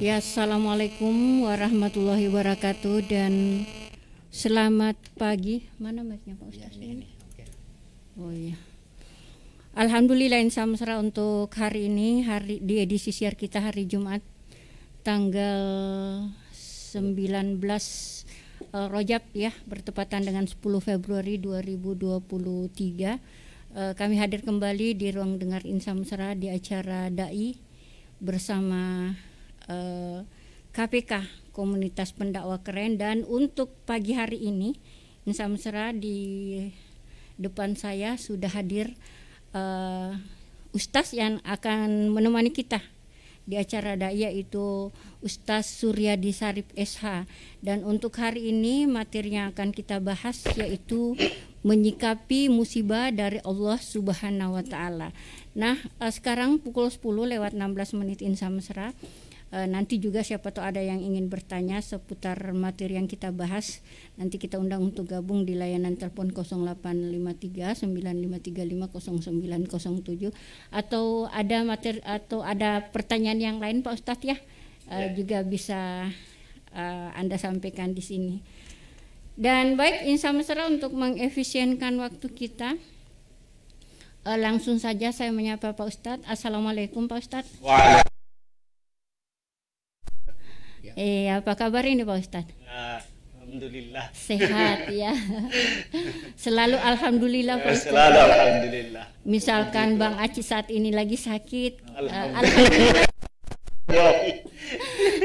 Ya, assalamualaikum warahmatullahi wabarakatuh dan selamat pagi. Mana mic-nya Pak Ustaz? Ini. Okay. Oh iya. Alhamdulillah insya Allah untuk hari ini, di edisi siar kita hari Jumat tanggal 19 Rajab ya, bertepatan dengan 10 Februari 2023. Kami hadir kembali di ruang dengar Insa Mesra di acara Dai bersama KPK Komunitas Pendakwah Keren. Dan untuk pagi hari ini Insa Mesra, di depan saya sudah hadir Ustaz yang akan menemani kita di acara Dai, yaitu Ustaz Suryadi Sarip SH. Dan untuk hari ini materi yang akan kita bahas yaitu menyikapi musibah dari Allah Subhanahu wa taala. Nah, sekarang pukul 10:16 Insa Mesra. Nanti juga siapa tahu ada yang ingin bertanya seputar materi yang kita bahas. Nanti kita undang untuk gabung di layanan telepon 0853 9535 0907, atau ada materi atau ada pertanyaan yang lain Pak Ustadz ya, juga bisa Anda sampaikan di sini. Dan baik, Insa Mesra, untuk mengefisienkan waktu kita, langsung saja saya menyapa Pak Ustadz. Assalamualaikum Pak Ustadz. Apa kabar ini Pak Ustadz? Alhamdulillah. Sehat ya. Selalu alhamdulillah Pak Ustadz. Selalu alhamdulillah. Misalkan Bang Aci saat ini lagi sakit, alhamdulillah.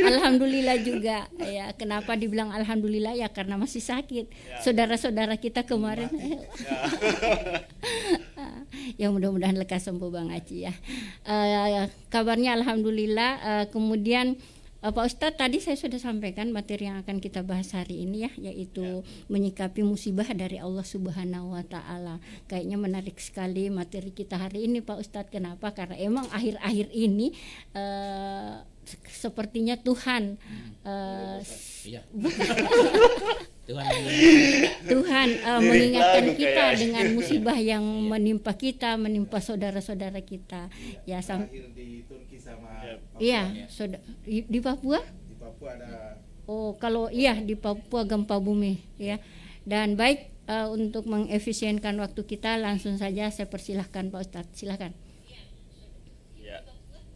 Alhamdulillah juga ya. Kenapa dibilang alhamdulillah ya? Karena masih sakit. Saudara-saudara kita kemarin ya, mudah-mudahan lekas sembuh Bang Aci ya. Kabarnya alhamdulillah. Kemudian Pak Ustadz, tadi saya sudah sampaikan materi yang akan kita bahas hari ini ya, yaitu menyikapi musibah dari Allah Subhanahu wa taala. Kayaknya menarik sekali materi kita hari ini Pak Ustadz. Kenapa? Karena emang akhir-akhir ini sepertinya Tuhan Tuhan mengingatkan kita dengan musibah yang menimpa kita, menimpa saudara-saudara kita. Ya, di Turki sama iya, di Papua? Di Papua ada. Oh, kalau iya di Papua gempa bumi ya. Dan baik, untuk mengefisienkan waktu kita, langsung saja saya persilahkan Pak Ustadz. Silakan. Ya.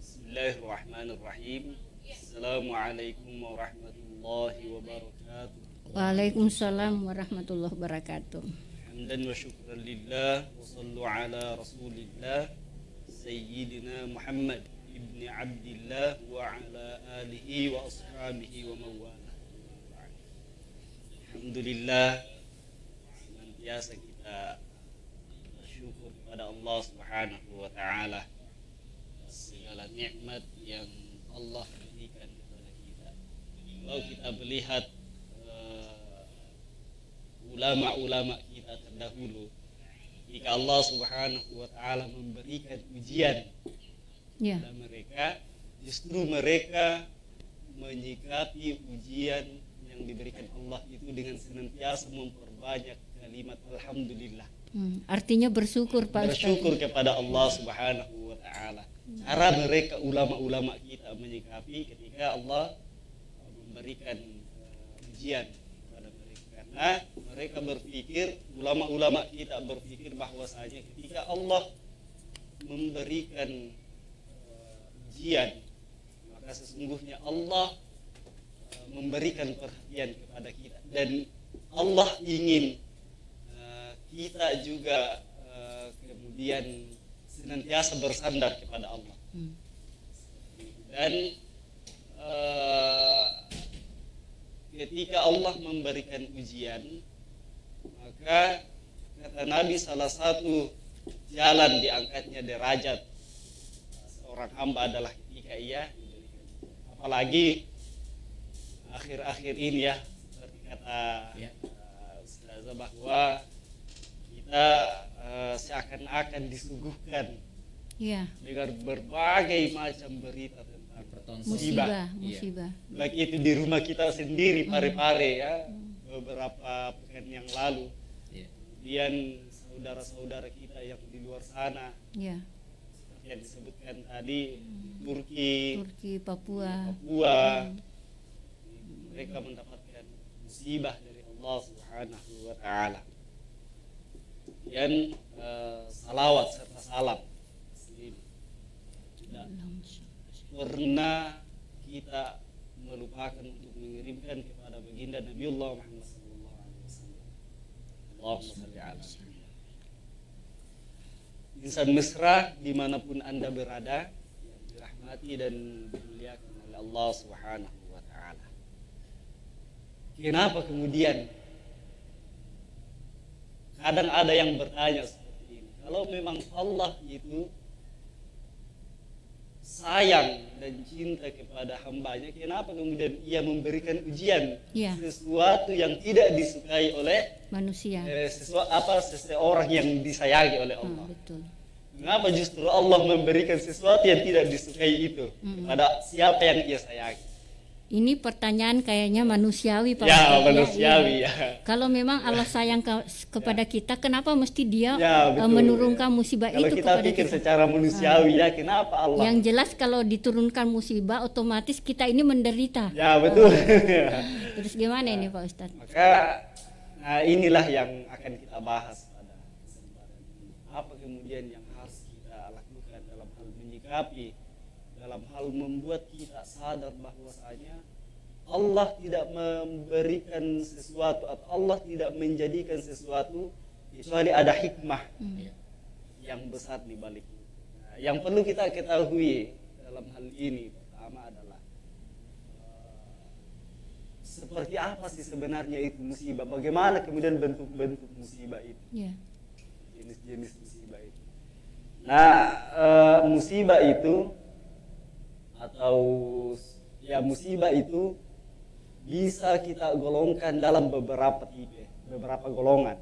Bismillahirrahmanirrahim. Assalamualaikum warahmatullahi wabarakatuh. Waalaikumsalam warahmatullahi wabarakatuh. Hamdan wa syukran lillah wa sallu ala rasulillah Sayyidina Muhammad ibni Abdillah wa ala alihi wa ashabihi wa mawala. Alhamdulillah, senantiasa kita bersyukur kepada Allah Subhanahu wa taala segala nikmat yang Allah berikan kepada kita. Kalau kita melihat ulama-ulama kita terdahulu, jika Allah Subhanahu wa taala memberikan ujian kepada mereka, justru mereka menyikapi ujian yang diberikan Allah itu dengan senantiasa memperbanyak kalimat alhamdulillah. Artinya bersyukur Pak Ustaz. Bersyukur kepada Allah Subhanahu wa taala. Cara mereka ulama-ulama kita menyikapi ketika Allah memberikan ujian kepada mereka. Karena mereka berpikir, ulama-ulama kita berpikir bahwasanya ketika Allah memberikan ujian, maka sesungguhnya Allah memberikan perhatian kepada kita, dan Allah ingin kita juga kemudian senantiasa bersandar kepada Allah. Dan ketika Allah memberikan ujian, maka kata Nabi, salah satu jalan diangkatnya derajat seorang hamba adalah ketika ia diberikan. Apalagi akhir-akhir ini ya, seperti kata Ustazah, bahwa kita seakan-akan disuguhkan dengan berbagai macam berita tentang musibah. Baik itu di rumah kita sendiri, pare-pare ya, beberapa pekan yang lalu. Kemudian saudara-saudara kita yang di luar sana, seperti yang disebutkan tadi, Turki, Papua. Mereka mendapatkan musibah dari Allah Subhanahu wa Ta'ala. Dan salawat serta salam tidak pernah kita melupakan untuk mengirimkan kepada baginda Nabiullah Muhammad sallallahu alaihi wasallam. Allahumma shalli ala Muhammad. Insan mesra dimanapun Anda berada, yang dirahmati dan dimuliakan oleh Allah Subhanahu wa Ta'ala. Kenapa kemudian kadang ada yang bertanya seperti ini, kalau memang Allah itu sayang dan cinta kepada hambanya, kenapa kemudian ia memberikan ujian sesuatu yang tidak disukai oleh manusia, seseorang yang disayangi oleh Allah. Betul. Kenapa justru Allah memberikan sesuatu yang tidak disukai itu kepada siapa yang ia sayangi? Ini pertanyaan kayaknya manusiawi, Pak. Ya, manusiawi ya. Kalau memang Allah sayang kepada kita, kenapa mesti Dia menurunkan musibah itu kepada kita? Kalau kita pikir secara manusiawi, ya kenapa Allah? Yang jelas kalau diturunkan musibah, otomatis kita ini menderita. Ya, betul. Terus gimana ini, Pak Ustadz? Maka inilah yang akan kita bahas pada kesempatan ini. Apa kemudian yang harus kita lakukan dalam hal menyikapi, dalam hal membuat kita sadar bahwasanya Allah tidak memberikan sesuatu atau Allah tidak menjadikan sesuatu kecuali ada hikmah yang besar di baliknya. Yang perlu kita ketahui dalam hal ini pertama adalah seperti apa sih sebenarnya itu musibah, bagaimana kemudian bentuk-bentuk musibah itu, jenis-jenis musibah itu. Musibah itu atau musibah itu bisa kita golongkan dalam beberapa tipe, beberapa golongan.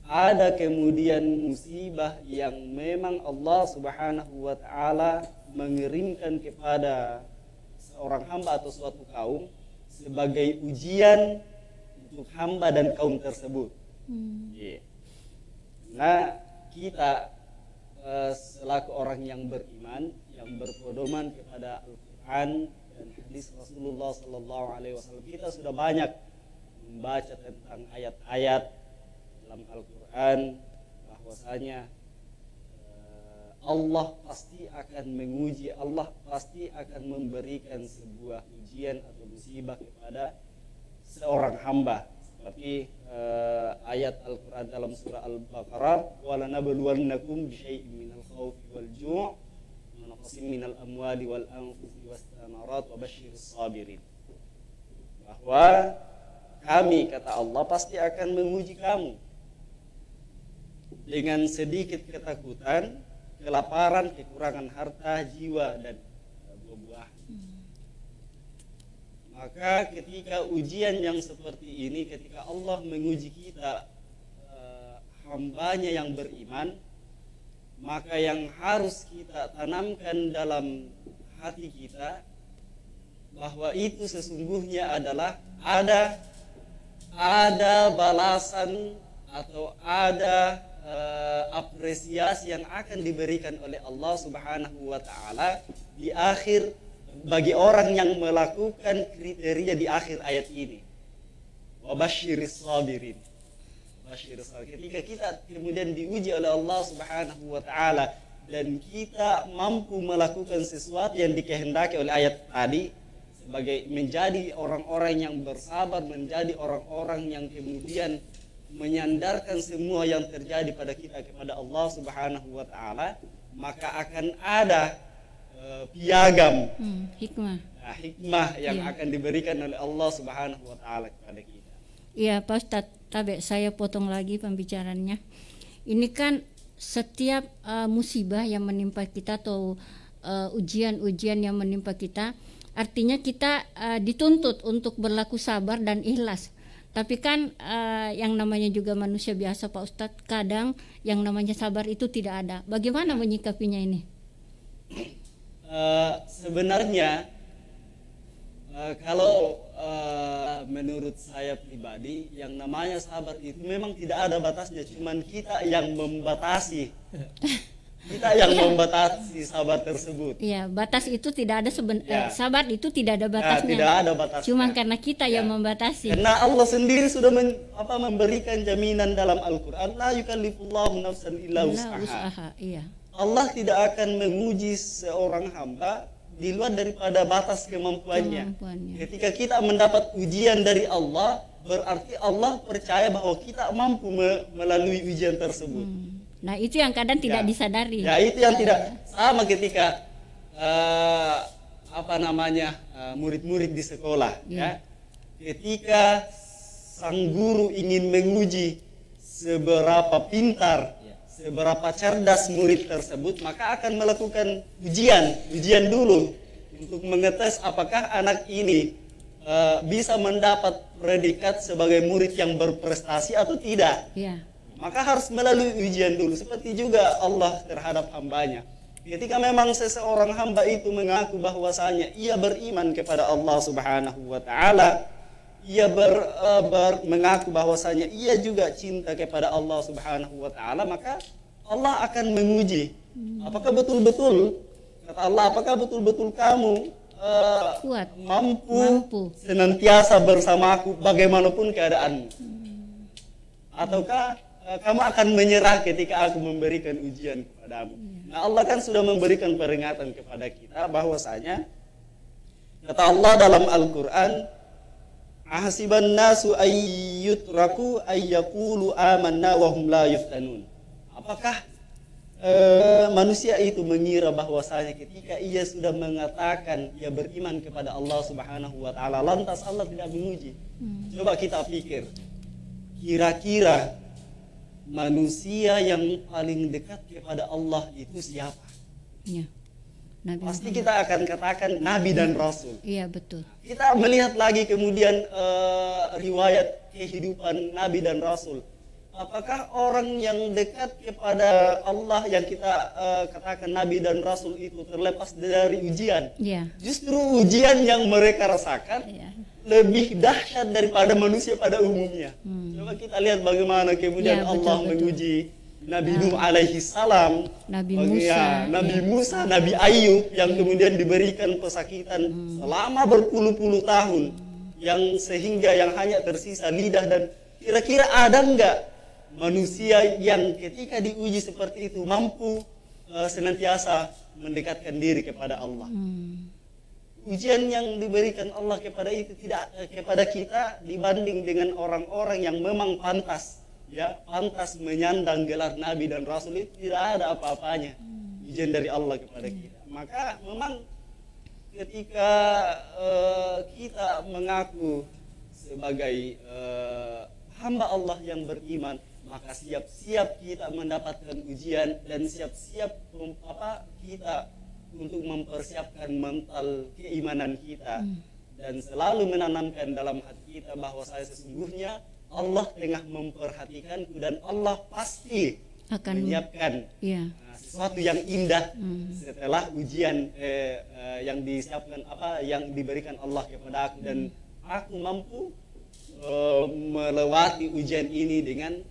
Ada kemudian musibah yang memang Allah Subhanahu wa Ta'ala mengirimkan kepada seorang hamba atau suatu kaum sebagai ujian untuk hamba dan kaum tersebut. Kita selaku orang yang beriman, yang berpedoman kepada Al-Quran dan hadis Rasulullah Sallallahu Alaihi Wasallam, kita sudah banyak membaca tentang ayat-ayat dalam Al-Quran bahwasanya Allah pasti akan menguji, Allah pasti akan memberikan sebuah ujian atau musibah kepada seorang hamba. Seperti ayat Al-Quran dalam surah Al-Baqarah, وَلَنَبْلُوَنَّكُمْ بِشَيْءٍ مِنَ الْخَوْفِ وَالْجُوعِ وَنَقْصٍ مِنَ الْأَمْوَالِ وَالْأَنْفُسِ وَالثَّمَرَاتِ وَبَشِّرِ الصَّابِرِينَ. Bahwa kami, kata Allah, pasti akan menguji kamu dengan sedikit ketakutan, kelaparan, kekurangan harta, jiwa, dan buah-buahan. Maka ketika ujian yang seperti ini, ketika Allah menguji kita, hambanya yang beriman, maka yang harus kita tanamkan dalam hati kita bahwa itu sesungguhnya adalah ada balasan atau ada apresiasi yang akan diberikan oleh Allah Subhanahu wa Ta'ala di akhir bagi orang yang melakukan kriteria di akhir ayat ini. Wabashiris sabirin. Ketika kita kemudian diuji oleh Allah Subhanahu wa Ta'ala dan kita mampu melakukan sesuatu yang dikehendaki oleh ayat tadi, sebagai menjadi orang-orang yang bersabar, menjadi orang-orang yang kemudian menyandarkan semua yang terjadi pada kita kepada Allah Subhanahu wa Ta'ala, maka akan ada piagam hikmah yang akan diberikan oleh Allah Subhanahu wa Ta'ala kepada kita. Iya, Pak Ustadz, saya potong lagi pembicaranya. Ini kan setiap musibah yang menimpa kita atau ujian-ujian yang menimpa kita, artinya kita dituntut untuk berlaku sabar dan ikhlas. Tapi kan yang namanya juga manusia biasa, Pak Ustadz, kadang yang namanya sabar itu tidak ada. Bagaimana menyikapinya ini? Sebenarnya kalau menurut saya pribadi, yang namanya sabar itu memang tidak ada batasnya, cuman kita yang membatasi Kita yang membatasi sabar tersebut. Iya, batas itu tidak ada sabar itu tidak ada batasnya. Tidak ada batasnya. Cuma karena kita yang membatasi. Karena Allah sendiri sudah memberikan jaminan dalam Al-Qur'an, la yukallifullahu nafsan illa wus'aha. Iya. Allah tidak akan menguji seorang hamba di luar daripada batas kemampuannya. Ketika kita mendapat ujian dari Allah, berarti Allah percaya bahwa kita mampu melalui ujian tersebut. Nah, itu yang kadang tidak disadari. Ya, itu yang tidak sama ketika murid-murid di sekolah. Ya. Ketika sang guru ingin menguji seberapa pintar, seberapa cerdas murid tersebut, maka akan melakukan ujian dulu untuk mengetes apakah anak ini bisa mendapat predikat sebagai murid yang berprestasi atau tidak. Ya. Maka harus melalui ujian dulu. Seperti juga Allah terhadap hambanya. Ketika memang seseorang hamba itu mengaku bahwasanya ia beriman kepada Allah Subhanahu wa Ta'ala, ia mengaku bahwasanya ia juga cinta kepada Allah Subhanahu wa Ta'ala, maka Allah akan menguji. Apakah betul-betul, kata Allah, apakah betul-betul kamu kuat, mampu senantiasa bersamaku bagaimanapun keadaanmu? Ataukah kamu akan menyerah ketika aku memberikan ujian kepadamu? Nah, Allah kan sudah memberikan peringatan kepada kita bahwasanya, kata Allah dalam Al-Quran, ahasiban nasu ayyutraku ayyakulu amanna wahum la yuftanun. Apakah manusia itu mengira bahwasanya ketika ia sudah mengatakan ia beriman kepada Allah Subhanahu wa Ta'ala, lantas Allah tidak menguji? Coba kita pikir, kira-kira manusia yang paling dekat kepada Allah itu siapa? Ya, pasti kita akan katakan Nabi dan Rasul. Iya, betul. Kita melihat lagi kemudian riwayat kehidupan Nabi dan Rasul. Apakah orang yang dekat kepada Allah yang kita katakan Nabi dan Rasul itu terlepas dari ujian? Ya. Justru ujian yang mereka rasakan lebih dahsyat daripada manusia pada umumnya. Coba kita lihat bagaimana kemudian Allah menguji Nabi Nuh alaihi salam, Nabi Musa, Nabi Ayub yang kemudian diberikan pesakitan selama berpuluh-puluh tahun, yang sehingga yang hanya tersisa lidah. Dan kira-kira ada enggak manusia yang ketika diuji seperti itu mampu senantiasa mendekatkan diri kepada Allah? Ujian yang diberikan Allah kepada itu tidak kepada kita dibanding dengan orang-orang yang memang pantas menyandang gelar Nabi dan Rasul, itu tidak ada apa-apanya ujian dari Allah kepada kita. Maka memang ketika kita mengaku sebagai hamba Allah yang beriman, maka siap-siap kita mendapatkan ujian dan siap-siap kita untuk mempersiapkan mental keimanan kita dan selalu menanamkan dalam hati kita bahwa saya sesungguhnya Allah tengah memperhatikanku dan Allah pasti akan menyiapkan sesuatu yang indah setelah ujian yang disiapkan yang diberikan Allah kepada aku, dan aku mampu melewati ujian ini dengan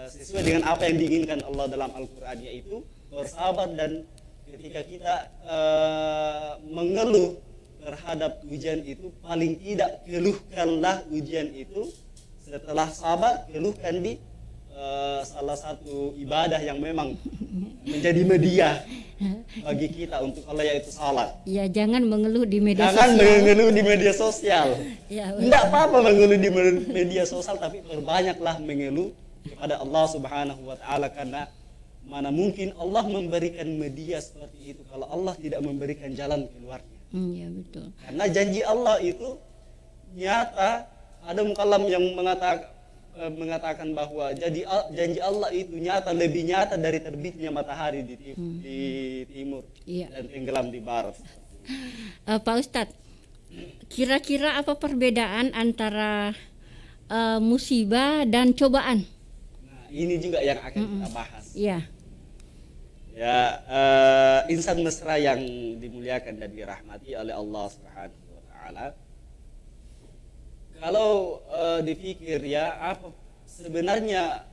sesuai dengan apa yang diinginkan Allah dalam Al-Quran, yaitu bersabar. Dan ketika kita mengeluh terhadap ujian itu, paling tidak keluhkanlah ujian itu setelah sabar, keluhkan di salah satu ibadah yang memang menjadi media bagi kita untuk Allah, yaitu salat. Ya, jangan mengeluh di media sosial. Jangan mengeluh di media sosial. Ya, tidak apa-apa mengeluh di media sosial, tapi perbanyaklah mengeluh kepada Allah Subhanahu wa Ta'ala, karena mana mungkin Allah memberikan media seperti itu kalau Allah tidak memberikan jalan keluarnya. Ya, betul. Karena janji Allah itu nyata. Ada mukallam yang mengatakan bahwa janji Allah itu nyata, lebih nyata dari terbitnya matahari di timur dan tenggelam di barat. Pak Ustadz, kira-kira apa perbedaan antara musibah dan cobaan? Nah, ini juga yang akan kita bahas. Iya. Ya, insan mesra yang dimuliakan dan dirahmati oleh Allah Subhanahu wa Ta'ala. Kalau dipikir apa sebenarnya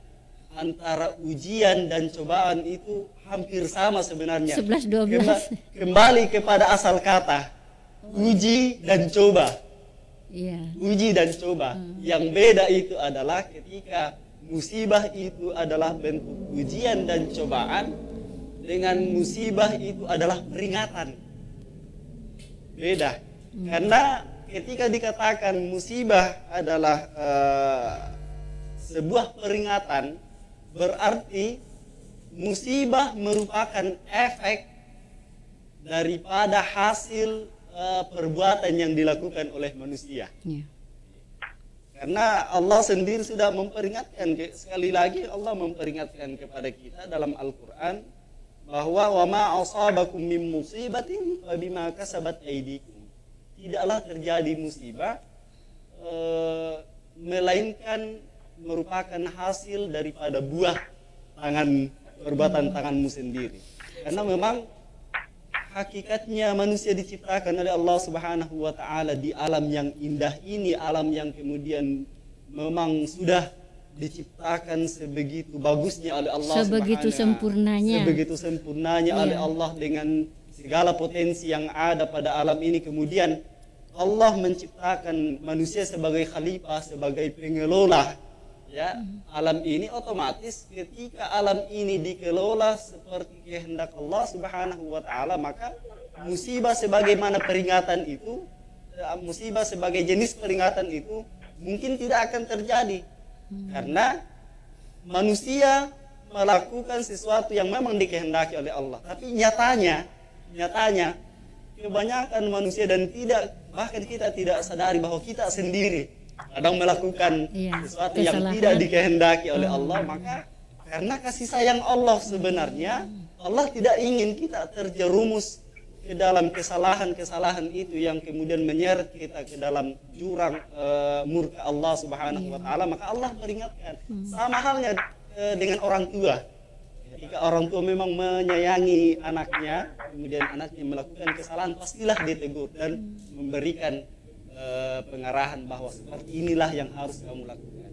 antara ujian dan cobaan itu hampir sama sebenarnya. 11-12. Kembali kepada asal kata, uji dan coba. Iya. Uji dan coba. Yang beda itu adalah ketika musibah itu adalah bentuk ujian dan cobaan, dengan musibah itu adalah peringatan. Beda. Karena ketika dikatakan musibah adalah sebuah peringatan, berarti musibah merupakan efek daripada hasil perbuatan yang dilakukan oleh manusia. Ya. Karena Allah sendiri sudah memperingatkan, sekali lagi Allah memperingatkan kepada kita dalam Al-Quran bahwa wa ma asabakum min musibatin fa bima kasabat aydikum. Tidaklah terjadi musibah melainkan merupakan hasil daripada buah tangan perbuatan tanganmu sendiri. Karena memang hakikatnya manusia diciptakan oleh Allah Subhanahu wa taala di alam yang indah ini, alam yang kemudian memang sudah diciptakan sebegitu bagusnya oleh Allah, sebegitu sempurnanya oleh Allah dengan segala potensi yang ada pada alam ini. Kemudian Allah menciptakan manusia sebagai khalifah, sebagai pengelola ya alam ini. Otomatis ketika alam ini dikelola seperti kehendak Allah Subhanahu wa taala, maka musibah sebagaimana peringatan itu, musibah sebagai jenis peringatan itu mungkin tidak akan terjadi. Karena manusia melakukan sesuatu yang memang dikehendaki oleh Allah. Tapi nyatanya kebanyakan manusia dan bahkan kita tidak sadari bahwa kita sendiri kadang melakukan sesuatu yang tidak dikehendaki oleh Allah. Maka karena kasih sayang Allah sebenarnya, Allah tidak ingin kita terjerumus ke dalam kesalahan-kesalahan itu yang kemudian menyeret kita ke dalam jurang murka Allah Subhanahu wa taala. Maka Allah peringatkan. Sama halnya dengan orang tua. Ketika orang tua memang menyayangi anaknya, kemudian anaknya melakukan kesalahan, pastilah ditegur dan memberikan pengarahan bahwa seperti inilah yang harus kamu lakukan.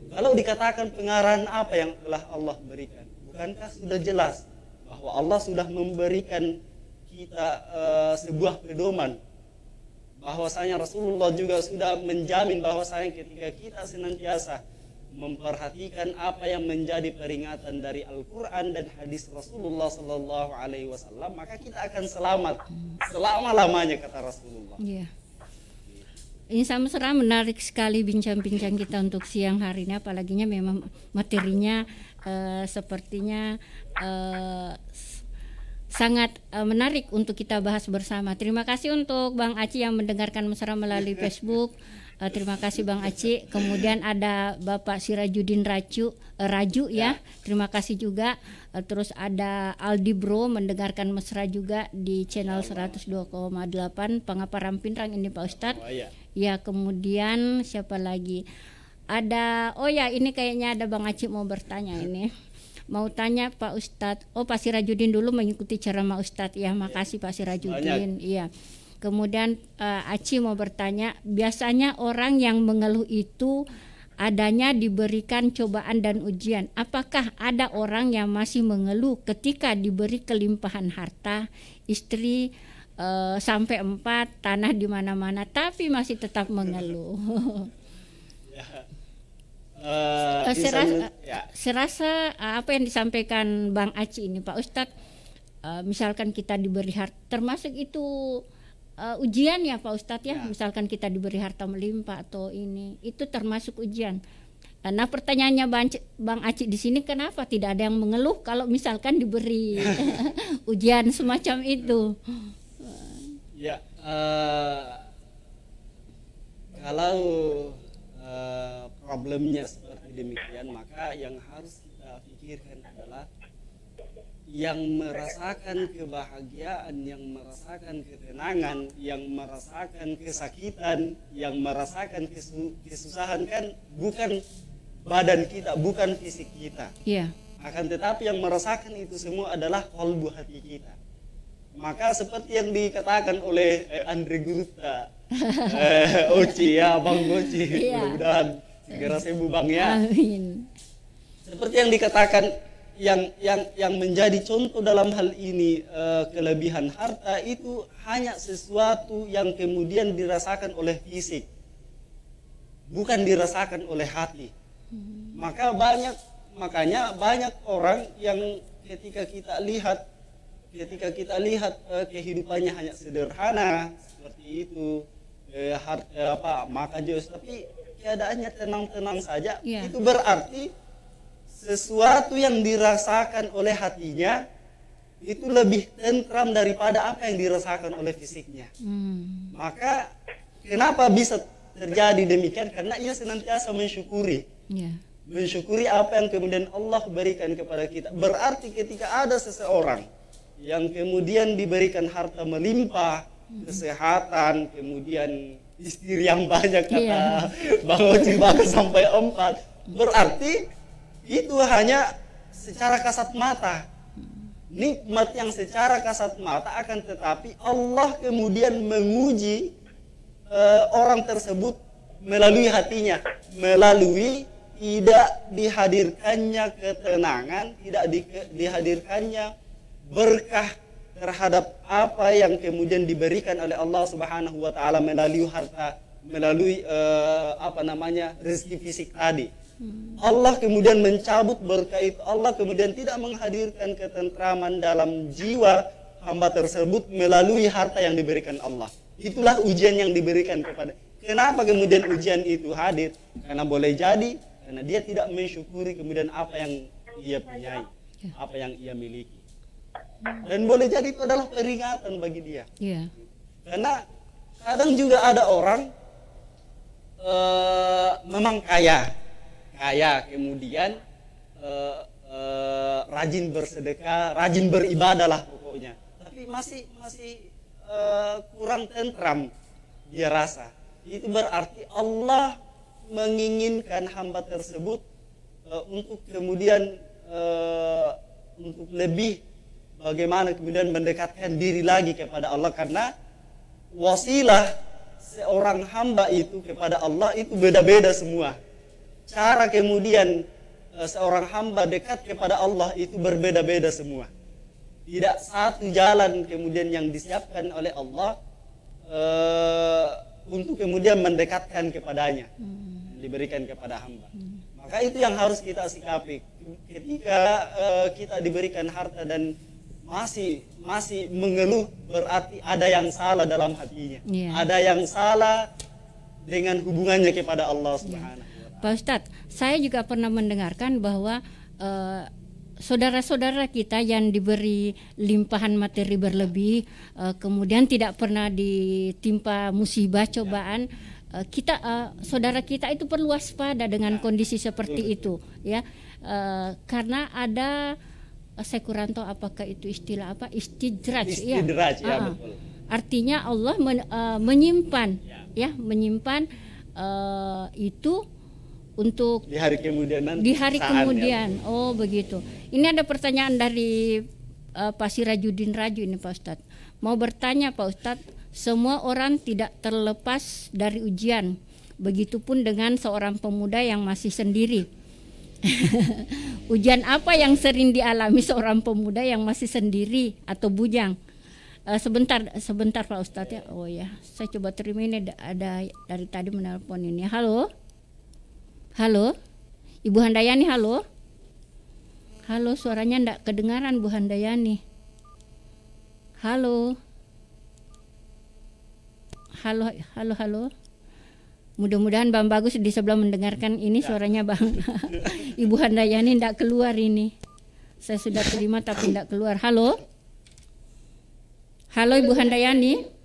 Kalau dikatakan pengarahan apa yang telah Allah berikan, bukankah sudah jelas bahwa Allah sudah memberikan kita sebuah pedoman, bahwasanya Rasulullah juga sudah menjamin bahwasanya ketika kita senantiasa memperhatikan apa yang menjadi peringatan dari Al-Quran dan hadis Rasulullah Sallallahu Alaihi Wasallam, maka kita akan selamat selama-lamanya, kata Rasulullah. Ini sama-sama menarik sekali bincang-bincang kita untuk siang hari ini, apalaginya memang materinya sepertinya sangat menarik untuk kita bahas bersama. Terima kasih untuk Bang Aci yang mendengarkan Mesra melalui Facebook. Terima kasih Bang Aci. Kemudian ada Bapak Sirajuddin Raju ya. Terima kasih juga. Terus ada Aldi Bro mendengarkan Mesra juga di channel 102,8 Pangaparan Pinrang ini Pak Ustadz. Ya, kemudian siapa lagi? Ada ini kayaknya ada Bang Aci mau bertanya ini. Mau tanya Pak Ustadz. Pak Sirajuddin dulu mengikuti ceramah Ustadz ya. Makasih Pak Sirajuddin. Iya. Kemudian Aci mau bertanya, biasanya orang yang mengeluh itu adanya diberikan cobaan dan ujian. Apakah ada orang yang masih mengeluh ketika diberi kelimpahan harta, istri sampai 4, tanah di mana-mana, tapi masih tetap mengeluh? Serasa apa yang disampaikan Bang Aci ini Pak Ustadz, misalkan kita diberi harta, termasuk itu ujian ya Pak Ustadz ya. Misalkan kita diberi harta melimpah atau ini, itu termasuk ujian. Nah pertanyaannya Bang Aci di sini, kenapa tidak ada yang mengeluh kalau misalkan diberi ujian semacam itu? Kalau problemnya seperti demikian, maka yang harus kita pikirkan adalah yang merasakan kebahagiaan, yang merasakan ketenangan, yang merasakan kesakitan, yang merasakan kesusahan kan bukan badan kita, bukan fisik kita. Akan tetapi yang merasakan itu semua adalah qalbu hati kita. Maka seperti yang dikatakan oleh Andre Gurutta, Oci ya, Bang Oci, mudah-mudahan segera sembuh Bang ya. Amin. seperti yang dikatakan, yang menjadi contoh dalam hal ini, kelebihan harta itu hanya sesuatu yang kemudian dirasakan oleh fisik, bukan dirasakan oleh hati. Makanya banyak orang yang ketika kita lihat kehidupannya hanya sederhana seperti itu, makan jus, tapi keadaannya tenang-tenang saja, itu berarti sesuatu yang dirasakan oleh hatinya itu lebih tentram daripada apa yang dirasakan oleh fisiknya. Maka kenapa bisa terjadi demikian? Karena ia senantiasa mensyukuri. Mensyukuri apa yang kemudian Allah berikan kepada kita. Berarti ketika ada seseorang yang kemudian diberikan harta melimpah, kesehatan, kemudian istri yang banyak, kata Bang Oci, bahkan sampai 4, berarti itu hanya secara kasat mata, nikmat yang secara kasat mata, akan tetapi Allah kemudian menguji orang tersebut melalui hatinya, melalui tidak dihadirkannya ketenangan, tidak dihadirkannya berkah terhadap apa yang kemudian diberikan oleh Allah Subhanahu wa taala melalui harta, melalui rezeki fisik tadi. Allah kemudian mencabut berkah itu. Allah kemudian tidak menghadirkan ketentraman dalam jiwa hamba tersebut melalui harta yang diberikan Allah. Itulah ujian yang diberikan kepada. Kenapa kemudian ujian itu hadir? Karena boleh jadi karena dia tidak mensyukuri kemudian apa yang ia punyai, apa yang ia miliki. Dan boleh jadi itu adalah peringatan bagi dia. Karena kadang juga ada orang memang kaya, kemudian rajin bersedekah, rajin beribadah lah pokoknya, tapi masih kurang tentram dia rasa. Itu berarti Allah menginginkan hamba tersebut untuk kemudian untuk lebih bagaimana kemudian mendekatkan diri lagi kepada Allah, karena wasilah seorang hamba itu kepada Allah itu beda-beda semua. Cara kemudian seorang hamba dekat kepada Allah itu berbeda-beda semua. Tidak satu jalan kemudian yang disiapkan oleh Allah untuk kemudian mendekatkan kepadanya, diberikan kepada hamba. Maka itu yang harus kita sikapi ketika kita diberikan harta dan masih mengeluh, berarti ada yang salah dalam hatinya. Ada yang salah dengan hubungannya kepada Allah Subhanahu. Pak Ustadz, saya juga pernah mendengarkan bahwa saudara-saudara kita yang diberi limpahan materi berlebih, kemudian tidak pernah ditimpa musibah, cobaan, saudara kita itu perlu waspada dengan kondisi seperti itu, ya, karena ada, saya kurang tahu apakah itu istilah apa, istidraj, ya, betul. Artinya Allah menyimpan itu untuk di hari kemudian nanti. Di hari kemudian. Oh begitu. Ini ada pertanyaan dari Pak Sirajudin Raju ini Pak Ustadz. Mau bertanya Pak Ustadz, semua orang tidak terlepas dari ujian. Begitupun dengan seorang pemuda yang masih sendiri. Ujian apa yang sering dialami seorang pemuda yang masih sendiri atau bujang? Sebentar Pak Ustadz ya. Oh ya, saya coba terima ini, ada dari tadi menelpon ini. Halo, Ibu Handayani, halo, suaranya enggak kedengaran Bu Handayani. Halo. Mudah-mudahan Bang Bagus di sebelah mendengarkan ini suaranya Bang. Ibu Handayani enggak keluar ini. Saya sudah terima tapi enggak keluar. Halo Ibu Handayani.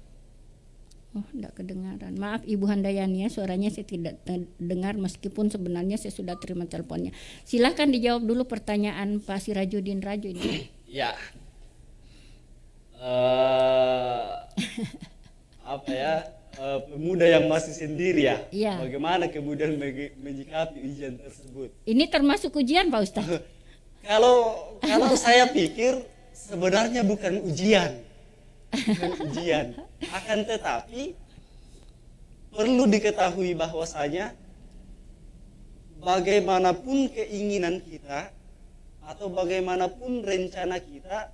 Oh, enggak kedengaran. Maaf Ibu Handayani ya, suaranya saya tidak dengar meskipun sebenarnya saya sudah terima teleponnya. Silahkan dijawab dulu pertanyaan Pak Sirajudin Raju ini. Ya. Pemuda yang masih sendiri ya. Bagaimana kemudian menyikapi ujian tersebut? Ini termasuk ujian Pak Ustaz? Kalau saya pikir sebenarnya bukan ujian. Akan tetapi perlu diketahui bahwasanya bagaimanapun keinginan kita atau bagaimanapun rencana kita,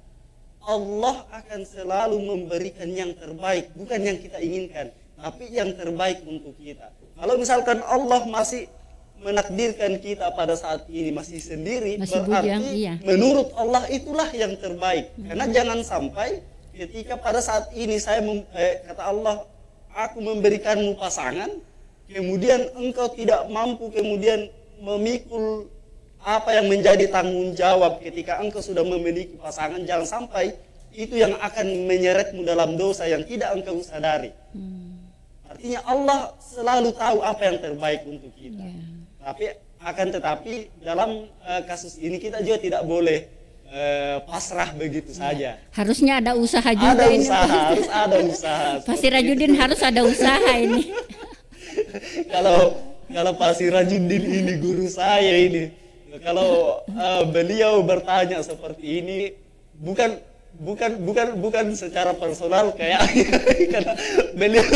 Allah akan selalu memberikan yang terbaik, bukan yang kita inginkan, tapi yang terbaik untuk kita. Kalau misalkan Allah masih menakdirkan kita pada saat ini masih sendiri, masih berarti bujang, iya. menurut Allah itulah yang terbaik. Karena jangan sampai ketika pada saat ini kata Allah, aku memberikanmu pasangan, kemudian engkau tidak mampu kemudian memikul apa yang menjadi tanggung jawab ketika engkau sudah memiliki pasangan. Jangan sampai itu yang akan menyeretmu dalam dosa yang tidak engkau sadari. Artinya Allah selalu tahu apa yang terbaik untuk kita. Tetapi dalam kasus ini kita juga tidak boleh pasrah begitu saja. Harusnya ada usaha juga. Harus ada usaha. Pak Sirajudin harus ada usaha ini. Kalau Pak Sirajudin ini guru saya ini, kalau beliau bertanya seperti ini bukan secara personal kayak karena beliau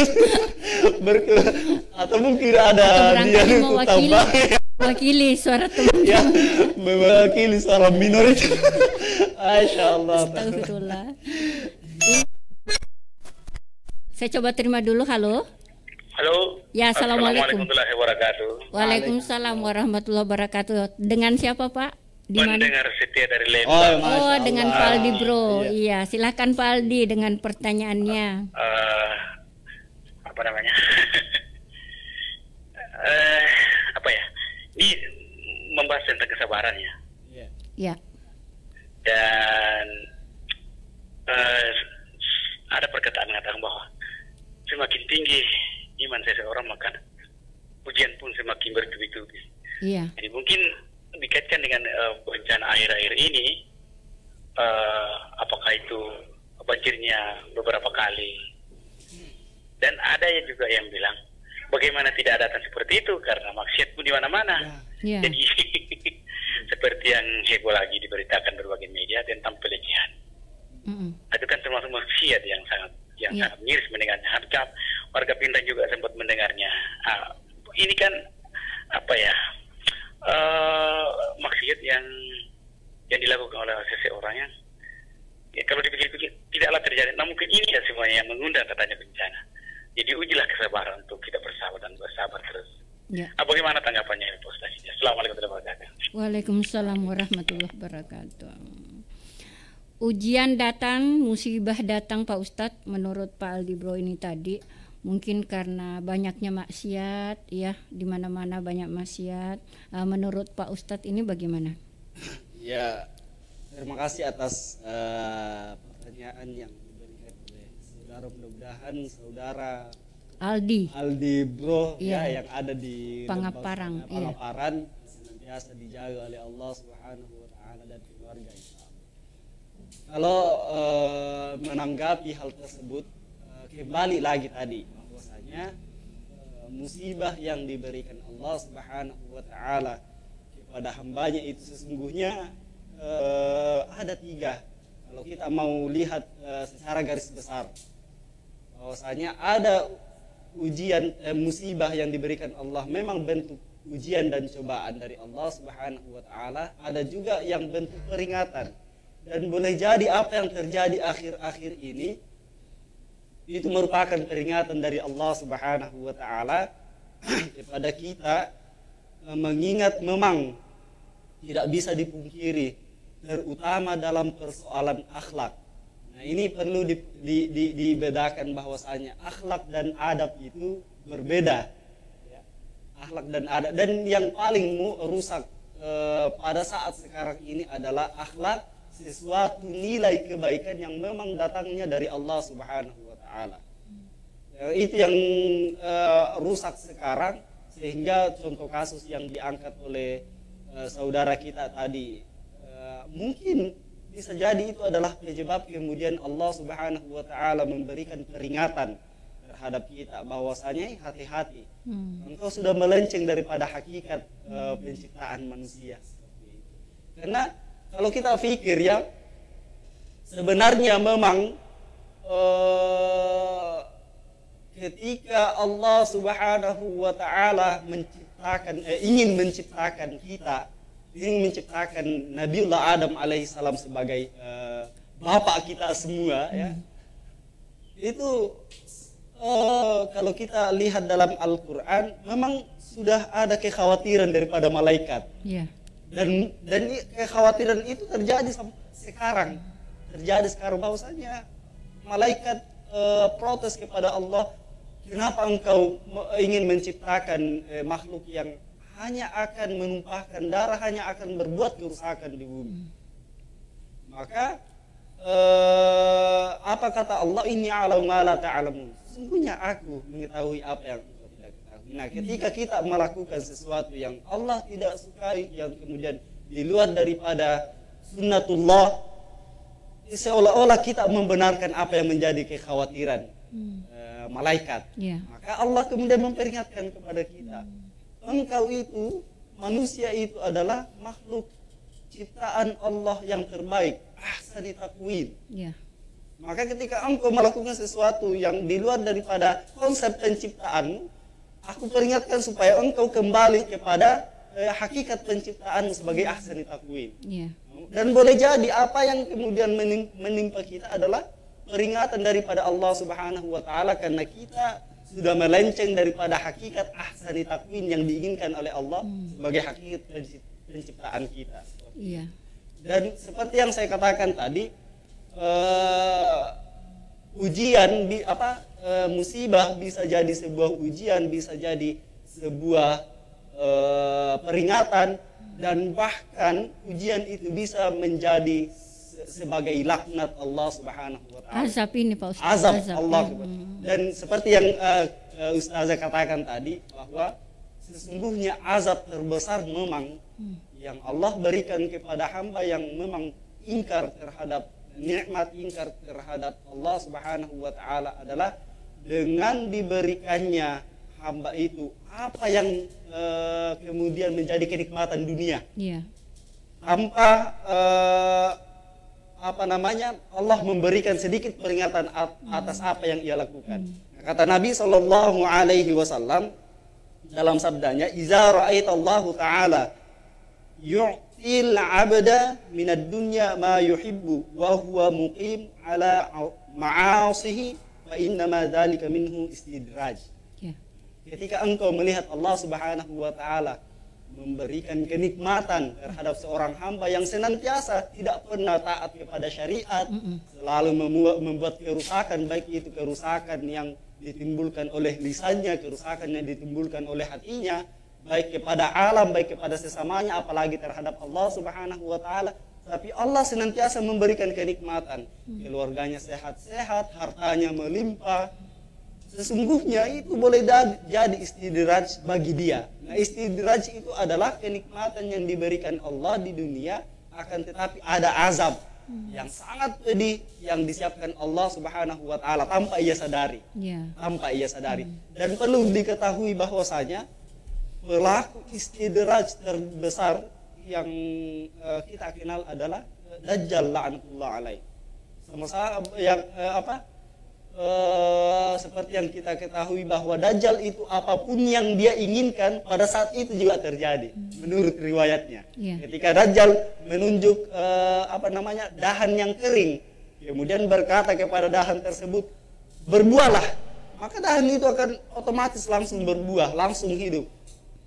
atau mungkin ada dia mewakili suara teman ya, mewakili suara minoritas. Masya Allah. Astagfirullah. Saya coba terima dulu. Halo. Ya, assalamualaikum warahmatullahi wabarakatuh. Waalaikumsalam warahmatullahi wabarakatuh. Dengan siapa, Pak? Di mana? Mendengar Setia dari Lembang. Oh, dengan Pak Aldi, Bro. Iya, silakan Pak Aldi dengan pertanyaannya. Apa namanya? Apa ya? Ini membahas tentang kesabaran ya. Ya. Dan ada perkataan mengatakan bahwa semakin tinggi iman seseorang maka ujian pun semakin bertubi-tubi. Iya. Jadi mungkin dikaitkan dengan bencana air-air ini, apakah itu banjirnya beberapa kali, dan ada yang juga yang bilang bagaimana tidak datang seperti itu karena maksiat pun di mana-mana. Yeah. Jadi seperti yang heboh lagi diberitakan berbagai media tentang pelecehan. Itu kan termasuk maksiat yang sangat sangat miris mendengarnya. Harga warga Pindrang juga sempat mendengarnya. Ini kan apa ya? Maksiat yang dilakukan oleh seseorang yang kalau dipikir-pikir tidaklah terjadi. Nah mungkin ini ya semuanya yang mengundang katanya bencana. Jadi ujilah kesabaran untuk kita bersabar dan bersabar terus. Ya. Bagaimana tanggapannya Ibu Ustaz? Assalamualaikum warahmatullahi wabarakatuh. Waalaikumsalam warahmatullahi wabarakatuh. Ujian datang, musibah datang Pak Ustadz. Menurut Pak Aldi Bro ini tadi, mungkin karena banyaknya maksiat, ya, di mana-mana banyak maksiat. Menurut Pak Ustadz ini bagaimana? Ya, terima kasih atas pertanyaan yang diberikan oleh saudara. Mudah-mudahan saudara Aldi Bro ya yang ada di Pangaparang, senantiasa dijaga oleh Allah Subhanahu wa taala dan keluarga. Kalau menanggapi hal tersebut, kembali lagi tadi bahwasanya musibah yang diberikan Allah Subhanahu wa taala kepada hambanya itu sesungguhnya ada 3. Kalau kita mau lihat secara garis besar, bahwasanya ada ujian musibah yang diberikan Allah memang bentuk ujian dan cobaan dari Allah Subhanahu wa taala, ada juga yang bentuk peringatan. Dan boleh jadi apa yang terjadi akhir-akhir ini itu merupakan peringatan dari Allah Subhanahu wa taala kepada kita, mengingat memang tidak bisa dipungkiri terutama dalam persoalan akhlak. Nah, ini perlu dibedakan bahwasanya akhlak dan adab itu berbeda. Akhlak dan adab, dan yang paling rusak pada saat sekarang ini adalah akhlak, sesuatu nilai kebaikan yang memang datangnya dari Allah Subhanahu wa taala. Itu yang rusak sekarang, sehingga contoh kasus yang diangkat oleh saudara kita tadi mungkin bisa jadi itu adalah penyebab kemudian Allah Subhanahu wa taala memberikan peringatan terhadap kita bahwasanya hati-hati. Engkau sudah melenceng daripada hakikat penciptaan manusia. Karena kalau kita pikir ya, sebenarnya memang ketika Allah Subhanahu wa taala ingin menciptakan kita, ingin menciptakan Nabiullah Adam alaihissalam sebagai bapak kita semua, ya. Itu kalau kita lihat dalam Al-Quran, memang sudah ada kekhawatiran daripada malaikat. Yeah. Dan kekhawatiran itu terjadi sekarang. Terjadi sekarang bahwasanya malaikat protes kepada Allah, kenapa engkau ingin menciptakan makhluk yang hanya akan menumpahkan darah, hanya akan berbuat kerusakan di bumi. Maka apa kata Allah, inni a'lamu ma la ta'lamun. Sesungguhnya aku mengetahui apa yang engkau tidak ketahui. Nah, ketika kita melakukan sesuatu yang Allah tidak sukai, yang kemudian di luar daripada sunnatullah, seolah-olah kita membenarkan apa yang menjadi kekhawatiran malaikat. Yeah. Maka Allah kemudian memperingatkan kepada kita, engkau itu, manusia itu adalah makhluk ciptaan Allah yang terbaik, ahsani taqwim. Yeah. Maka ketika engkau melakukan sesuatu yang di luar daripada konsep penciptaan, aku peringatkan supaya engkau kembali kepada hakikat penciptaan sebagai ahsani taqwim. Yeah. Dan boleh jadi apa yang kemudian menimpa kita adalah peringatan daripada Allah Subhanahu wa taala, karena kita sudah melenceng daripada hakikat ahsani taqwim yang diinginkan oleh Allah sebagai hakikat penciptaan kita. Iya. Dan seperti yang saya katakan tadi, ujian musibah bisa jadi sebuah ujian, bisa jadi sebuah peringatan, dan bahkan ujian itu bisa menjadi sebagai laknat Allah Subhanahu wa taala. Azab ini Pak Ustaz. Azab Allah. Dan seperti yang Ustazah katakan tadi, bahwa sesungguhnya azab terbesar memang yang Allah berikan kepada hamba yang memang ingkar terhadap nikmat, ingkar terhadap Allah Subhanahu wa taala adalah dengan diberikannya hamba itu apa yang kemudian menjadi kenikmatan dunia. Yeah. Tanpa Allah memberikan sedikit peringatan atas apa yang ia lakukan. Kata Nabi sallallahu alaihi wasallam dalam sabdanya, "Iza ra'aitallahu ta'ala yu'til 'abda minad dunya ma yuhibbu wa huwa muqim 'ala ma'asihi fa inna ma dzalika minhu istidraj." Ketika engkau melihat Allah Subhanahu wa taala memberikan kenikmatan terhadap seorang hamba yang senantiasa tidak pernah taat kepada syariat, selalu membuat kerusakan, baik itu kerusakan yang ditimbulkan oleh lisannya, kerusakan yang ditimbulkan oleh hatinya, baik kepada alam, baik kepada sesamanya, apalagi terhadap Allah Subhanahu wa taala. Tapi Allah senantiasa memberikan kenikmatan, keluarganya sehat-sehat, hartanya melimpah. Sesungguhnya itu boleh jadi istidraj bagi dia. Nah, istidraj itu adalah kenikmatan yang diberikan Allah di dunia, akan tetapi ada azab yang sangat pedih yang disiapkan Allah Subhanahu wa taala tanpa ia sadari. Tanpa ia sadari. Dan perlu diketahui bahwasanya pelaku istidraj terbesar yang kita kenal adalah Dajjal la'natullah alaih. Sama-sama yang seperti yang kita ketahui bahwa Dajjal itu apapun yang dia inginkan pada saat itu juga terjadi menurut riwayatnya. Ketika Dajjal menunjuk dahan yang kering, kemudian berkata kepada dahan tersebut, berbuahlah, maka dahan itu akan otomatis langsung berbuah, langsung hidup.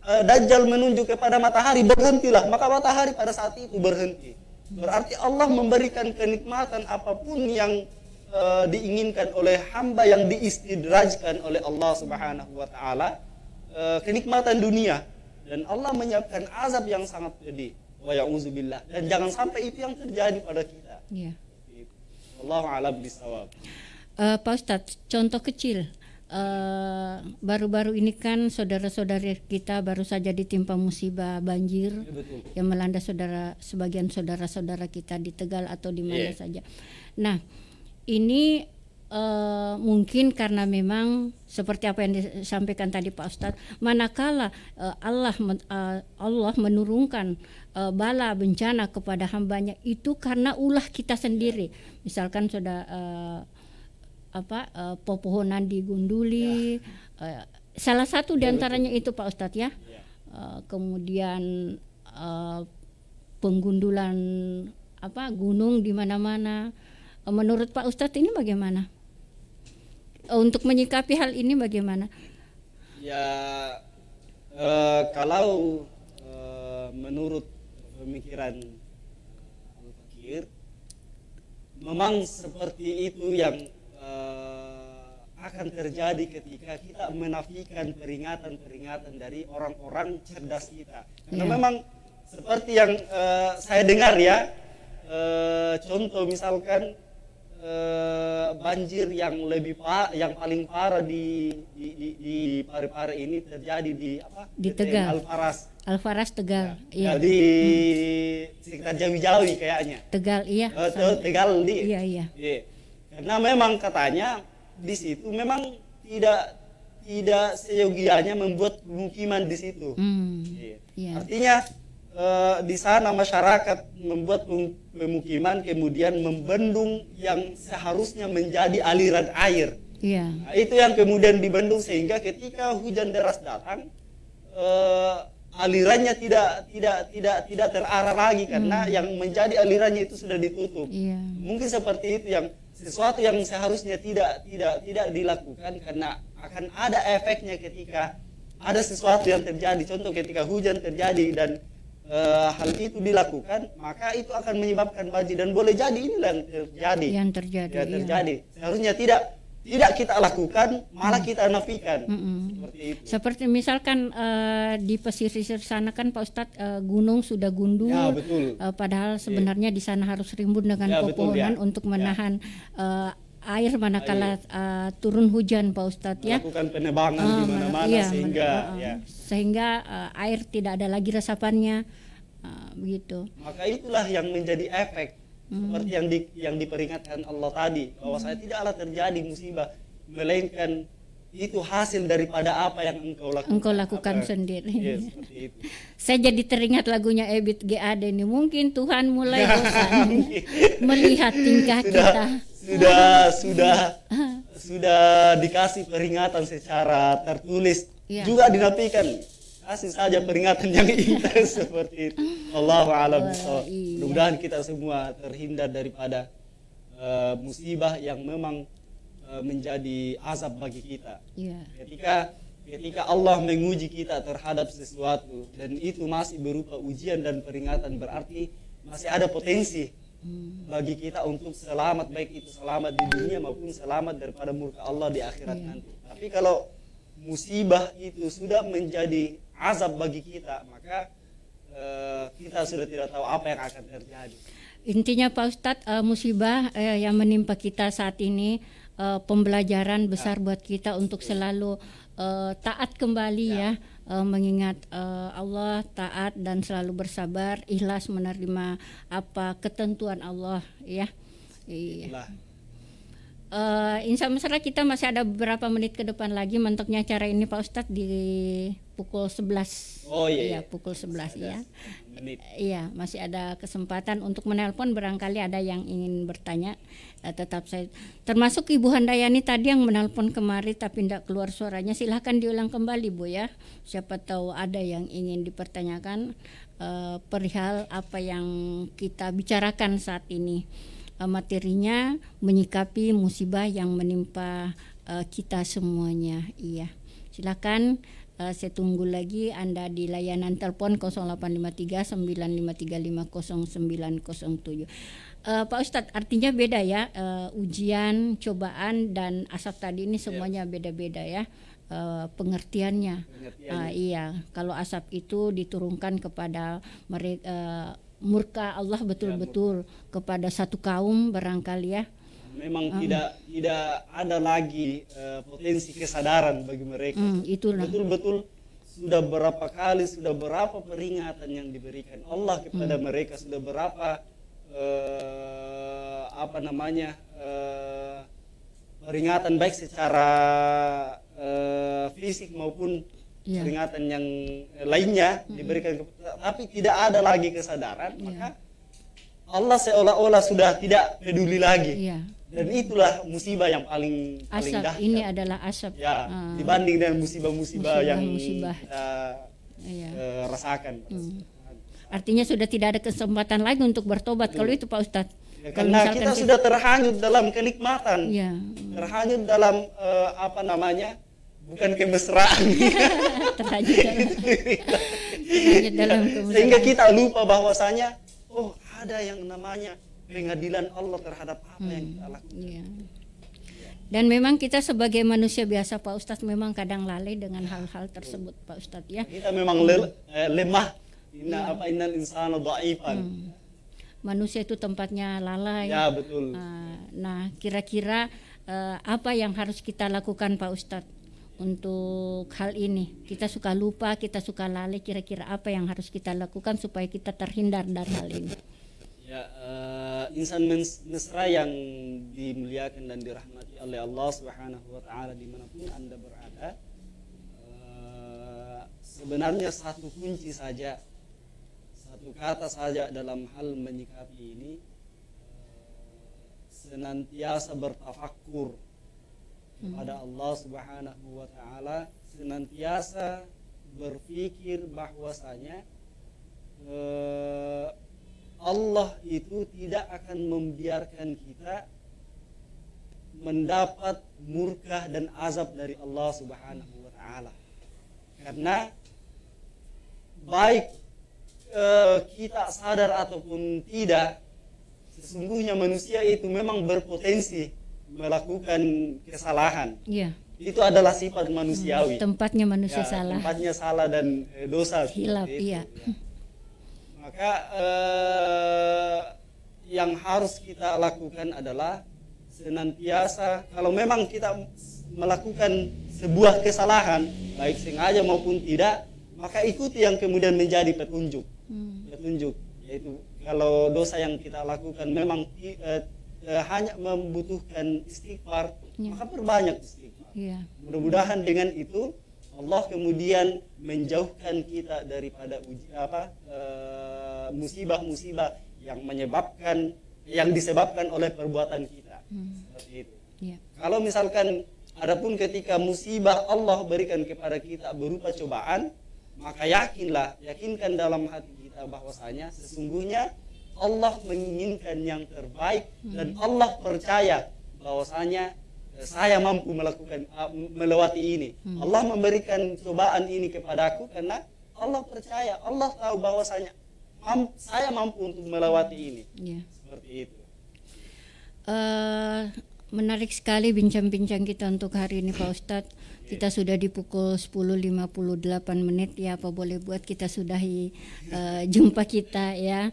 Dajjal menunjuk kepada matahari, berhentilah, maka matahari pada saat itu berhenti. Berarti Allah memberikan kenikmatan apapun yang diinginkan oleh hamba yang diistidrajkan oleh Allah Subhanahu wa taala, kenikmatan dunia, dan Allah menyiapkan azab yang sangat pedih. Wa ya'udzubillah. Dan jangan sampai itu yang terjadi pada kita. Iya. Wallahu a'lam bishawab. Pak Ustadz, contoh kecil. Baru-baru ini kan saudara-saudari kita baru saja ditimpa musibah banjir yang melanda sebagian saudara-saudara kita di Tegal atau di mana saja. Nah, ini mungkin karena memang seperti apa yang disampaikan tadi Pak Ustadz, manakala Allah menurunkan bala bencana kepada hambanya itu karena ulah kita sendiri. Misalkan sudah pepohonan digunduli, salah satu diantaranya itu Pak Ustadz ya. kemudian penggundulan gunung di mana-mana. Menurut Pak Ustadz ini bagaimana? Untuk menyikapi hal ini bagaimana? Ya, kalau menurut pemikiran Al-Fakir, memang seperti itu yang akan terjadi ketika kita menafikan peringatan-peringatan dari orang-orang cerdas kita. Karena memang seperti yang saya dengar ya, contoh misalkan banjir yang yang paling parah di Parepare ini terjadi di Tegal. Alfaras Tegal. Ya, di sekitar Jawi-Jawi kayaknya. Tegal, iya. Tegal di. Iya. Karena memang katanya di situ memang tidak seyogianya membuat pemukiman di situ. Artinya di sana masyarakat membuat pemukiman kemudian membendung yang seharusnya menjadi aliran air. Nah, itu yang kemudian dibendung sehingga ketika hujan deras datang alirannya tidak terarah lagi karena yang menjadi alirannya itu sudah ditutup. Mungkin seperti itu yang sesuatu yang seharusnya tidak dilakukan karena akan ada efeknya ketika ada sesuatu yang terjadi. Contoh ketika hujan terjadi dan hal itu dilakukan, maka itu akan menyebabkan banjir dan boleh jadi inilah yang terjadi. Seharusnya tidak kita lakukan, malah kita nafikan. Seperti itu. Seperti misalkan di pesisir sana kan Pak Ustadz gunung sudah gundul, ya, betul. Padahal sebenarnya di sana harus rimbun dengan pepohonan untuk menahan air manakala turun hujan Pak Ustadz ya. Melakukan penebangan di mana-mana sehingga air tidak ada lagi resapannya begitu. Maka itulah yang menjadi efek seperti yang diperingatkan Allah tadi bahwa saya tidaklah terjadi musibah melainkan itu hasil daripada apa yang engkau lakukan sendiri. Seperti itu. Saya jadi teringat lagunya Ebit GAD ini. Mungkin Tuhan mulai bosan melihat tingkah kita. Sudah dikasih peringatan secara tertulis, juga dinafikan. Kasih saja peringatan yang intens seperti itu. Allahu a'lam bishawab. Mudah-mudahan kita semua terhindar daripada musibah yang memang menjadi azab bagi kita. Ketika Allah menguji kita terhadap sesuatu dan itu masih berupa ujian dan peringatan, berarti masih ada potensi bagi kita untuk selamat, baik itu selamat di dunia maupun selamat daripada murka Allah di akhirat nanti. Tapi kalau musibah itu sudah menjadi azab bagi kita, maka kita sudah tidak tahu apa yang akan terjadi. Intinya Pak Ustadz, musibah yang menimpa kita saat ini pembelajaran besar buat kita untuk selalu taat kembali mengingat Allah, taat dan selalu bersabar, ikhlas menerima apa ketentuan Allah ya. Insya Allah kita masih ada beberapa menit ke depan lagi mentoknya acara ini Pak Ustadz di pukul 11. Pukul 11 ya. Iya, masih ada kesempatan untuk menelpon, barangkali ada yang ingin bertanya. Tetap saya termasuk Ibu Handayani tadi yang menelpon kemari tapi tidak keluar suaranya. Silahkan diulang kembali Bu ya. Siapa tahu ada yang ingin dipertanyakan perihal apa yang kita bicarakan saat ini. Materinya menyikapi musibah yang menimpa kita semuanya. Iya, silakan saya tunggu lagi Anda di layanan telepon 0853 9535 0907. Pak Ustadz, artinya beda ya, ujian, cobaan dan asap tadi ini semuanya beda-beda ya. Pengertiannya. Iya, kalau asap itu diturunkan kepada mereka, murka Allah betul-betul kepada satu kaum barangkali ya. Memang tidak ada lagi potensi kesadaran bagi mereka. Betul-betul sudah berapa kali, sudah berapa peringatan yang diberikan Allah kepada mereka, sudah berapa peringatan baik secara fisik maupun peringatan yang lainnya diberikan, tapi tidak ada lagi kesadaran, maka Allah seolah-olah sudah tidak peduli lagi. Dan itulah musibah yang paling dahsyat. Ini adalah asap dibanding dengan musibah-musibah yang kita rasakan. Artinya sudah tidak ada kesempatan lagi untuk bertobat kalau itu Pak Ustadz. Ya, karena kita sudah terhanyut dalam kenikmatan, terhanyut dalam bukan kemesraan, terhanyut dalam kemesraan. Sehingga kita lupa bahwasanya ada yang namanya pengadilan Allah terhadap apa yang kita lakukan. Dan memang kita sebagai manusia biasa Pak Ustadz memang kadang lalai dengan hal-hal tersebut Pak Ustadz ya. Kita memang lemah. Innal insana dha'ifan. Manusia itu tempatnya lalai. Ya, betul. Nah, kira-kira apa yang harus kita lakukan Pak Ustadz untuk hal ini? Kita suka lupa, kita suka lalai, kira-kira apa yang harus kita lakukan supaya kita terhindar dari hal ini? Ya, insan mesra yang dimuliakan dan dirahmati oleh Allah Subhanahu wa taala dimanapun Anda berada, sebenarnya satu kunci saja, satu kata saja dalam hal menyikapi ini, senantiasa bertafakur kepada Allah Subhanahu wa taala, senantiasa berpikir bahwasanya Allah itu tidak akan membiarkan kita mendapat murka dan azab dari Allah Subhanahu wa taala. Karena baik kita sadar ataupun tidak, sesungguhnya manusia itu memang berpotensi melakukan kesalahan. Itu adalah sifat manusiawi. Tempatnya manusia salah. Tempatnya salah dan dosa. Hilaf, Maka yang harus kita lakukan adalah senantiasa, kalau memang kita melakukan sebuah kesalahan, baik sengaja maupun tidak, maka ikuti yang kemudian menjadi petunjuk. Petunjuk, yaitu kalau dosa yang kita lakukan memang hanya membutuhkan istighfar, maka perbanyak istighfar. Mudah-mudahan dengan itu Allah kemudian menjauhkan kita daripada musibah-musibah yang disebabkan oleh perbuatan kita. Seperti itu. Kalau misalkan adapun ketika musibah Allah berikan kepada kita berupa cobaan, maka yakinkan dalam hati kita bahwasanya sesungguhnya Allah menginginkan yang terbaik dan Allah percaya bahwasanya saya mampu melewati ini. Allah memberikan cobaan ini kepadaku karena Allah percaya, Allah tahu bahwasanya saya mampu untuk melewati ini. Seperti itu. Menarik sekali bincang-bincang kita untuk hari ini Pak Ustadz. Kita sudah di pukul 10.58 menit ya, apa boleh buat kita sudahi jumpa kita ya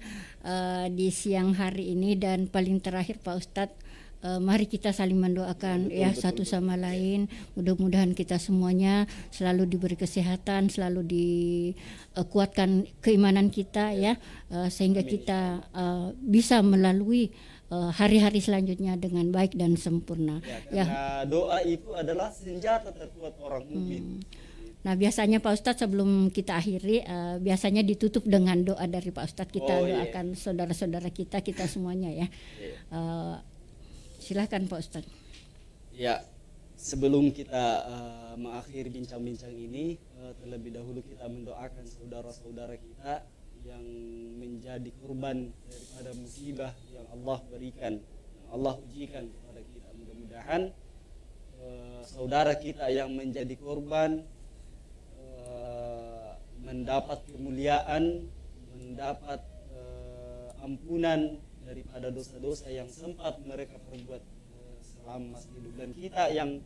di siang hari ini. Dan paling terakhir Pak Ustadz, mari kita saling mendoakan satu sama lain. Mudah-mudahan kita semuanya selalu diberi kesehatan, selalu dikuatkan keimanan kita ya, sehingga kita bisa melalui hari-hari selanjutnya dengan baik dan sempurna. Karena doa itu adalah senjata terkuat orang mukmin. Nah, biasanya Pak Ustadz sebelum kita akhiri, biasanya ditutup dengan doa dari Pak Ustadz. Kita doakan saudara-saudara kita semuanya ya. Silakan Pak Ustadz. Ya, sebelum kita mengakhiri bincang-bincang ini, terlebih dahulu kita mendoakan saudara-saudara kita yang menjadi korban daripada musibah yang Allah berikan, yang Allah ujikan kepada kita. Mudah-mudahan saudara kita yang menjadi korban mendapat kemuliaan, mendapat ampunan daripada dosa-dosa yang sempat mereka perbuat selama masa hidup, dan kita yang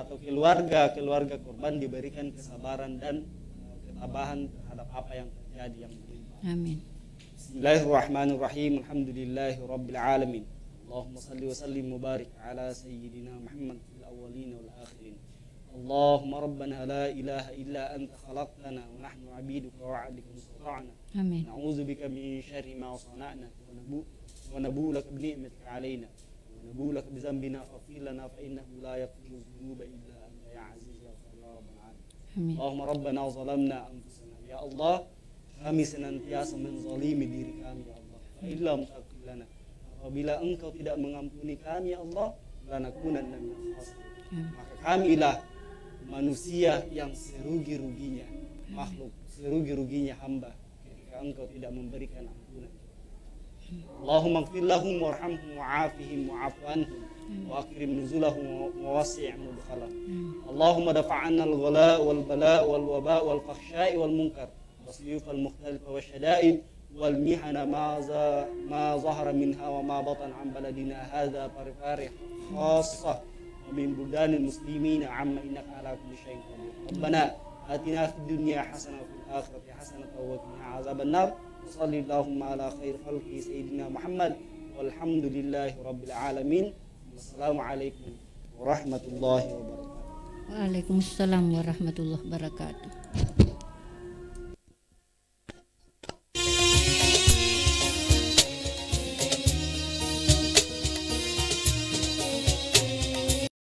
atau keluarga korban diberikan kesabaran dan ketabahan terhadap apa yang terjadi yang menimpa. Amin. Bismillahirrahmanirrahim. Alhamdulillahirabbil alamin. Allahumma shalli wa sallim wa barik ala sayyidina Muhammad fil awwalin wal akhirin. Allahumma rabbana la ilaha illa anta khalaqtana wa nahnu 'abiduka wa 'abduka mustata'na. Amin. Na'udzubika min syarri ma sana'na wa nabu laka bi ni'matika 'alaina wa nabu laka bi dhanbina faghfir lana fa innahu la yaghfiru dhunuba illa anta ya 'aziz ya rabbal alamin. Amin. Allahumma rabbana zalamna anfusana. Ya Allah, kami senantiasa menzalimi diri kami ya Allah. Fa illam taghfir lana, apabila Engkau tidak mengampuni kami ya Allah, lanakunanna minal khasirin. Maka kamilah manusia yang serugi-ruginya. makhluk, serugi-ruginya hamba ketika Engkau tidak memberikan ampunan. Allahumma ighfir lahum warhamhum wa'afihim wa'afu anhum wa akrim nuzulahum wa wasi' mudkhalahum. Allahumma dafa'anna al-ghala wal bala wal waba wal fakhsha'i wal munkar wasiyuf al mukhtalifa wa syada'id wal mihana ma zahara minha wa ma batan an baladina hadha farifari khassah wa min buldanil muslimina amma innaka ala kulli syai'in qadir. Rabbana atina fid dunya hasanah wa fil akhirati hasanah wa qina azaban nar. Shalli Allahumma ala khair khalqi sayyidina Muhammad walhamdulillahi rabbil alamin. Wassalamualaikum warahmatullahi wabarakatuh. Waalaikumsalam warahmatullahi wabarakatuh.